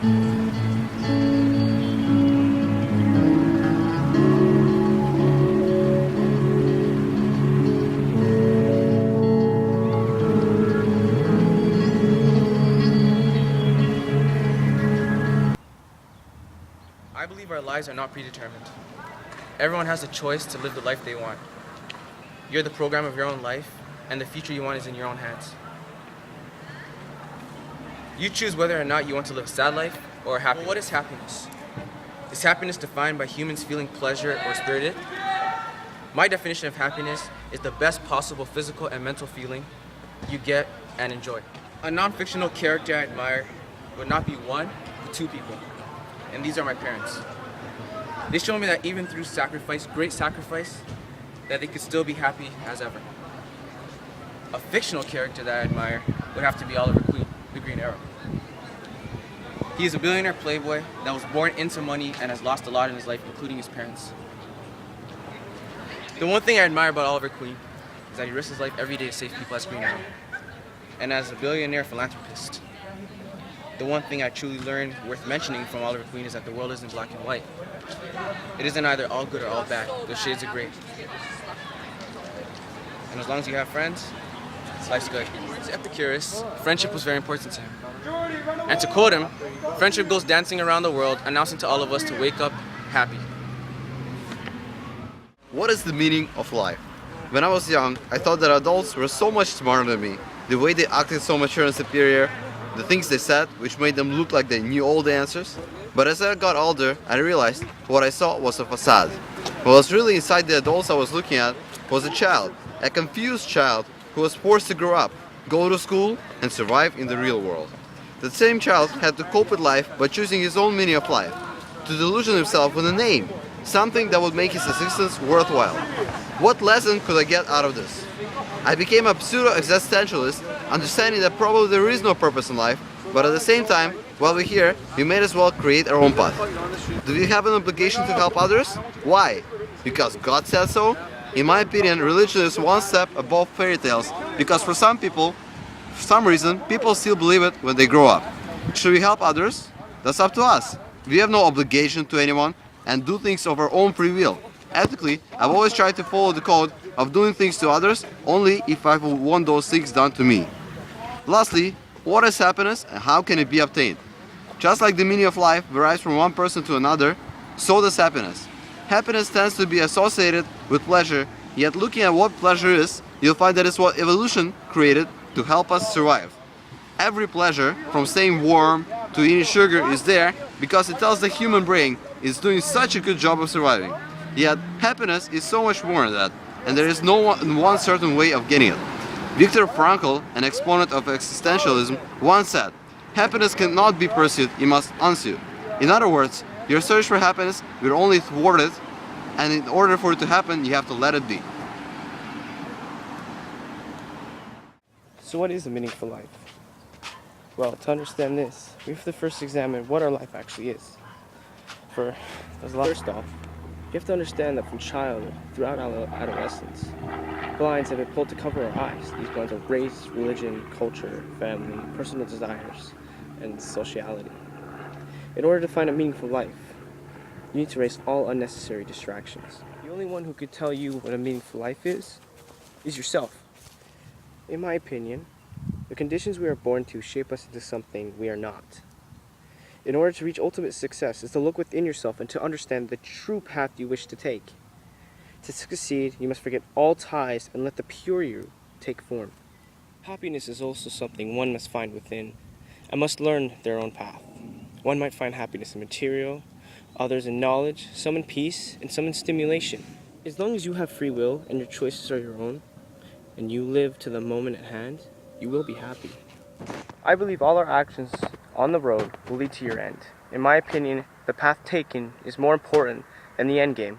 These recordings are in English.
I believe our lives are not predetermined. Everyone has a choice to live the life they want. You're the program of your own life, and the future you want is in your own hands. You choose whether or not you want to live a sad life or a happy life. What is happiness? Is happiness defined by humans feeling pleasure or spirited? My definition of happiness is the best possible physical and mental feeling you get and enjoy. A non-fictional character I admire would not be one, but two people. And these are my parents. They show me that even through sacrifice, great sacrifice, that they could still be happy as ever. A fictional character that I admire would have to be Oliver Queen, the Green Arrow. He is a billionaire playboy that was born into money and has lost a lot in his life, including his parents. The one thing I admire about Oliver Queen is that he risks his life every day to save people as Green Arrow. And as a billionaire philanthropist, the one thing I truly learned worth mentioning from Oliver Queen is that the world isn't black and white. It isn't either all good or all bad. There's shades of gray. And as long as you have friends, life's good. As Epicurus, friendship was very important to him. And to quote him, friendship goes dancing around the world, announcing to all of us to wake up happy. What is the meaning of life? When I was young, I thought that adults were so much smarter than me. The way they acted so mature and superior, the things they said, which made them look like they knew all the answers. But as I got older, I realized what I saw was a facade. What was really inside the adults I was looking at was a child, a confused child who was forced to grow up, go to school, and survive in the real world. That same child had to cope with life by choosing his own meaning of life, to delusion himself with a name, something that would make his existence worthwhile. What lesson could I get out of this? I became a pseudo-existentialist, understanding that probably there is no purpose in life, but at the same time, while we're here, we may as well create our own path. Do we have an obligation to help others? Why? Because God said so? In my opinion, religion is one step above fairy tales, because for some people, for some reason, people still believe it when they grow up. Should we help others? That's up to us. We have no obligation to anyone and do things of our own free will. Ethically, I've always tried to follow the code of doing things to others only if I would want those things done to me. Lastly, what is happiness and how can it be obtained? Just like the meaning of life varies from one person to another, so does happiness. Happiness tends to be associated with pleasure, yet looking at what pleasure is, you'll find that it's what evolution created to help us survive. Every pleasure, from staying warm to eating sugar, is there because it tells the human brain it's doing such a good job of surviving. Yet, happiness is so much more than that, and there is no one certain way of getting it. Viktor Frankl, an exponent of existentialism, once said, "Happiness cannot be pursued, you must unsue." In other words, your search for happiness will only thwart it, and in order for it to happen, you have to let it be. So what is a meaningful life? Well, to understand this, we have to first examine what our life actually is. First off, you have to understand that from childhood throughout our adolescence, blinds have been pulled to cover our eyes. These blinds are race, religion, culture, family, personal desires, and sociality. In order to find a meaningful life, you need to erase all unnecessary distractions. The only one who could tell you what a meaningful life is yourself. In my opinion, the conditions we are born to shape us into something we are not. In order to reach ultimate success is to look within yourself and to understand the true path you wish to take. To succeed, you must forget all ties and let the pure you take form. Happiness is also something one must find within and must learn their own path. One might find happiness in material, others in knowledge, some in peace, and some in stimulation. As long as you have free will and your choices are your own, and you live to the moment at hand, you will be happy. I believe all our actions on the road will lead to your end. In my opinion, the path taken is more important than the end game.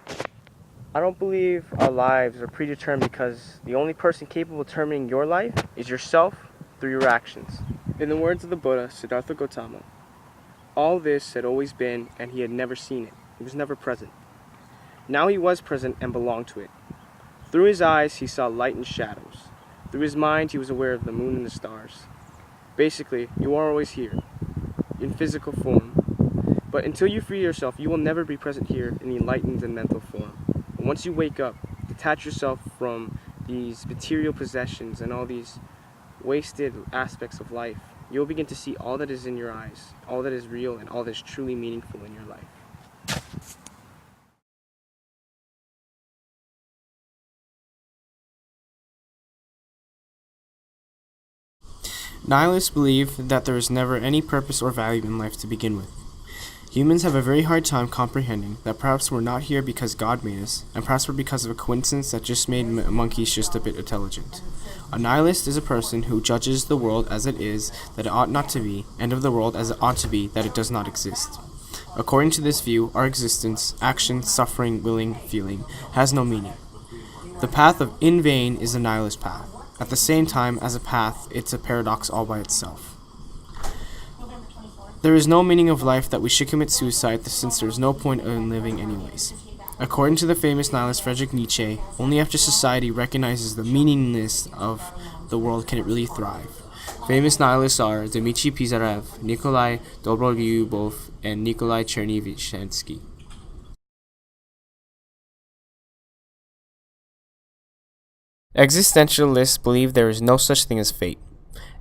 I don't believe our lives are predetermined because the only person capable of determining your life is yourself through your actions. In the words of the Buddha, Siddhartha Gautama, all this had always been and he had never seen it. He was never present. Now he was present and belonged to it. Through his eyes, he saw light and shadows. Through his mind, he was aware of the moon and the stars. Basically, you are always here. in physical form. But until you free yourself, you will never be present here in the enlightened and mental form. And once you wake up, detach yourself from these material possessions and all these wasted aspects of life. You'll begin to see all that is in your eyes, all that is real, and all that is truly meaningful in your life. Nihilists believe that there is never any purpose or value in life to begin with. Humans have a very hard time comprehending that perhaps we're not here because God made us, and perhaps we're because of a coincidence that just made monkeys just a bit intelligent. A nihilist is a person who judges the world as it is, that it ought not to be, and of the world as it ought to be, that it does not exist. According to this view, our existence, action, suffering, willing, feeling, has no meaning. The path of in vain is the nihilist path. At the same time, as a path, it's a paradox all by itself. There is no meaning of life that we should commit suicide since there is no point in living anyways. According to the famous nihilist Friedrich Nietzsche, only after society recognizes the meaninglessness of the world can it really thrive. Famous nihilists are Dmitry Pisarev, Nikolai Dobrolyubov, and Nikolai Chernyshevsky. Existentialists believe there is no such thing as fate.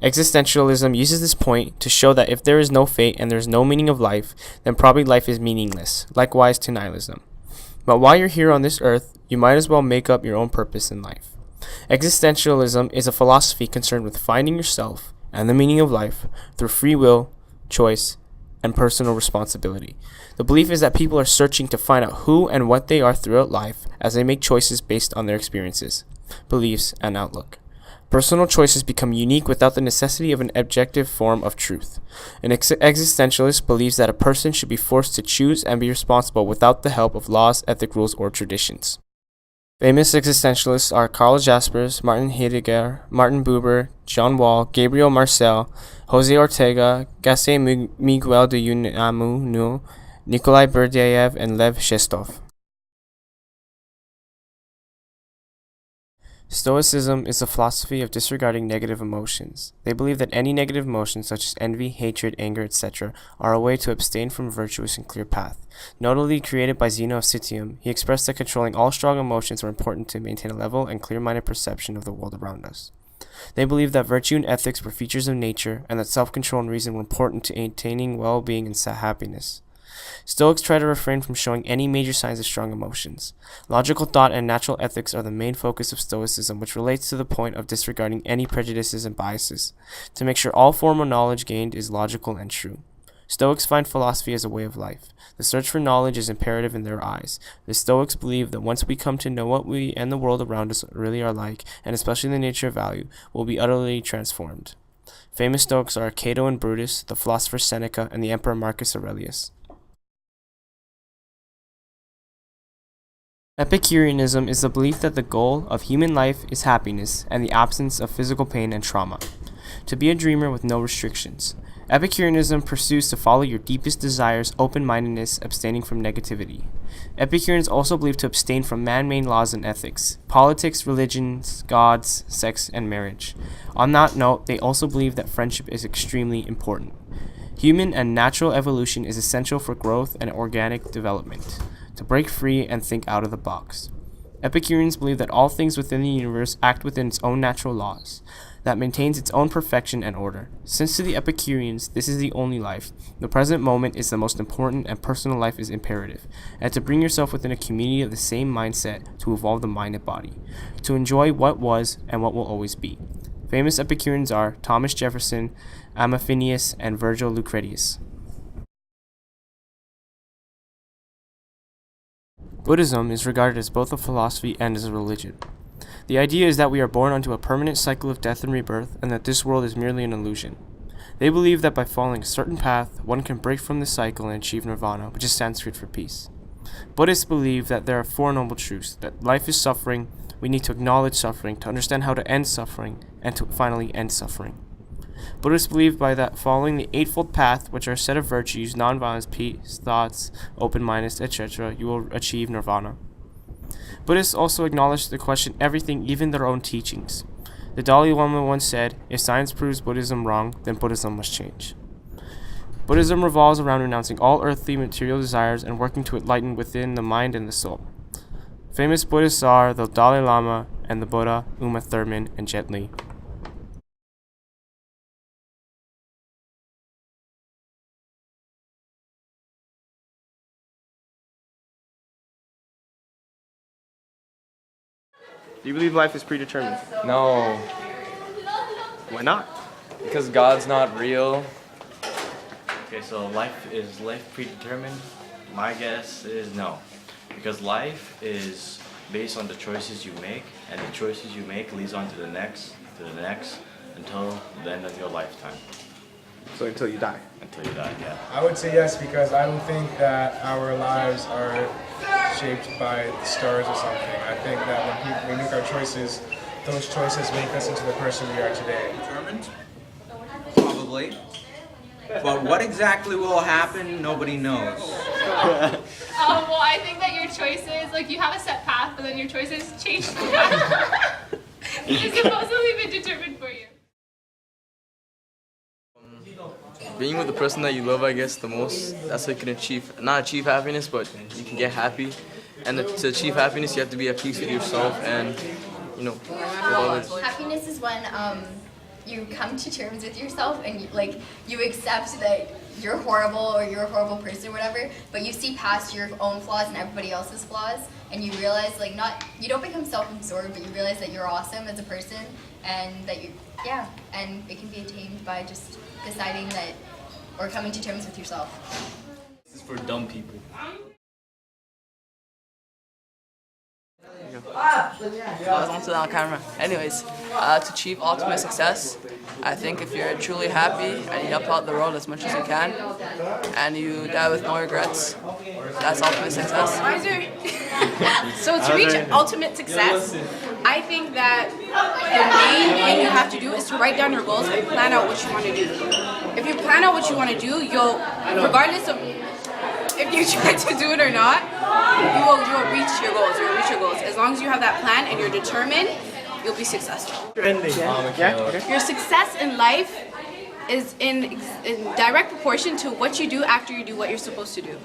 Existentialism uses this point to show that if there is no fate and there is no meaning of life, then probably life is meaningless, likewise to nihilism. But while you're here on this earth, you might as well make up your own purpose in life. Existentialism is a philosophy concerned with finding yourself and the meaning of life through free will, choice, and personal responsibility. The belief is that people are searching to find out who and what they are throughout life as they make choices based on their experiences, beliefs, and outlook. Personal choices become unique without the necessity of an objective form of truth. An existentialist believes that a person should be forced to choose and be responsible without the help of laws, ethic rules, or traditions. Famous existentialists are Karl Jaspers, Martin Heidegger, Martin Buber, John Wall, Gabriel Marcel, Jose Ortega, Gasset Miguel de Unamuno, Nikolai Berdyaev, and Lev Shestov. Stoicism is a philosophy of disregarding negative emotions. They believe that any negative emotions such as envy, hatred, anger, etc. are a way to abstain from a virtuous and clear path. Notably created by Zeno of Citium, he expressed that controlling all strong emotions were important to maintain a level and clear-minded perception of the world around us. They believed that virtue and ethics were features of nature and that self-control and reason were important to attaining well-being and happiness. Stoics try to refrain from showing any major signs of strong emotions. Logical thought and natural ethics are the main focus of Stoicism, which relates to the point of disregarding any prejudices and biases, to make sure all formal knowledge gained is logical and true. Stoics find philosophy as a way of life. The search for knowledge is imperative in their eyes. The Stoics believe that once we come to know what we and the world around us really are like, and especially the nature of value, we'll be utterly transformed. Famous Stoics are Cato and Brutus, the philosopher Seneca, and the Emperor Marcus Aurelius. Epicureanism is the belief that the goal of human life is happiness and the absence of physical pain and trauma. To be a dreamer with no restrictions. Epicureanism pursues to follow your deepest desires, open-mindedness, abstaining from negativity. Epicureans also believe to abstain from man-made laws and ethics, politics, religions, gods, sex, and marriage. On that note, they also believe that friendship is extremely important. Human and natural evolution is essential for growth and organic development, to break free and think out of the box. Epicureans believe that all things within the universe act within its own natural laws, that maintains its own perfection and order. Since to the Epicureans this is the only life, the present moment is the most important and personal life is imperative, and to bring yourself within a community of the same mindset to evolve the mind and body, to enjoy what was and what will always be. Famous Epicureans are Thomas Jefferson, Amaphinius, and Virgil Lucretius. Buddhism is regarded as both a philosophy and as a religion. The idea is that we are born onto a permanent cycle of death and rebirth, and that this world is merely an illusion. They believe that by following a certain path, one can break from the cycle and achieve nirvana, which is Sanskrit for peace. Buddhists believe that there are four noble truths, that life is suffering, we need to acknowledge suffering, to understand how to end suffering, and to finally end suffering. Buddhists believe by that following the Eightfold Path, which are a set of virtues, nonviolence, peace, thoughts, open-mindedness, etc., you will achieve nirvana. Buddhists also acknowledge to question everything, even their own teachings. The Dalai Lama once said, "If science proves Buddhism wrong, then Buddhism must change." Buddhism revolves around renouncing all earthly material desires and working to enlighten within the mind and the soul. Famous Buddhists are the Dalai Lama and the Buddha, Uma Thurman, and Jet Li. Do you believe life is predetermined? No, Why not? because God's not real. Okay, so is life predetermined? My guess is no, because life is based on the choices you make, and the choices you make leads on to the next, until the end of your lifetime, So until you die. until you die. Yeah. I would say yes because I don't think that our lives are shaped by the stars or something. I think that when we make our choices, those choices make us into the person we are today. Determined? Probably. But what exactly will happen, nobody knows. Well, I think that your choices, like you have a set path, but then your choices change the path. It's supposedly been determined for you. Being with the person that you love, I guess, the most, that's how you can not achieve happiness, but you can get happy. And to achieve happiness, you have to be at peace with yourself and, with others. Happiness is when you come to terms with yourself and you accept that you're horrible or you're a horrible person or whatever, but you see past your own flaws and everybody else's flaws, and you realize you don't become self-absorbed, but you realize that you're awesome as a person, and that and it can be attained by just deciding that or coming to terms with yourself. This is for dumb people. I was on to that on camera. Anyways, to achieve ultimate success, I think if you're truly happy and you help out the world as much as you can, and you die with no regrets, that's ultimate success. So to reach ultimate success, I think that the main thing you have to do is to write down your goals and plan out what you want to do. If you plan out what you want to do, you'll, regardless of if you try to do it or not, you will reach your goals. You will reach your goals. As long as you have that plan and you're determined, you'll be successful. Your success in life is in direct proportion to what you do after you do what you're supposed to do.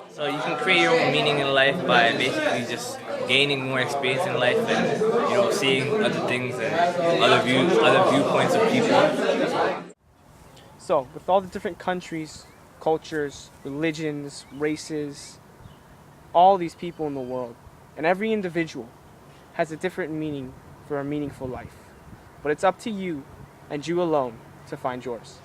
So you can create your own meaning in life by basically just gaining more experience in life and seeing other things and other viewpoints of people. So, with all the different countries, cultures, religions, races, all these people in the world, and every individual has a different meaning for a meaningful life. But it's up to you and you alone to find yours.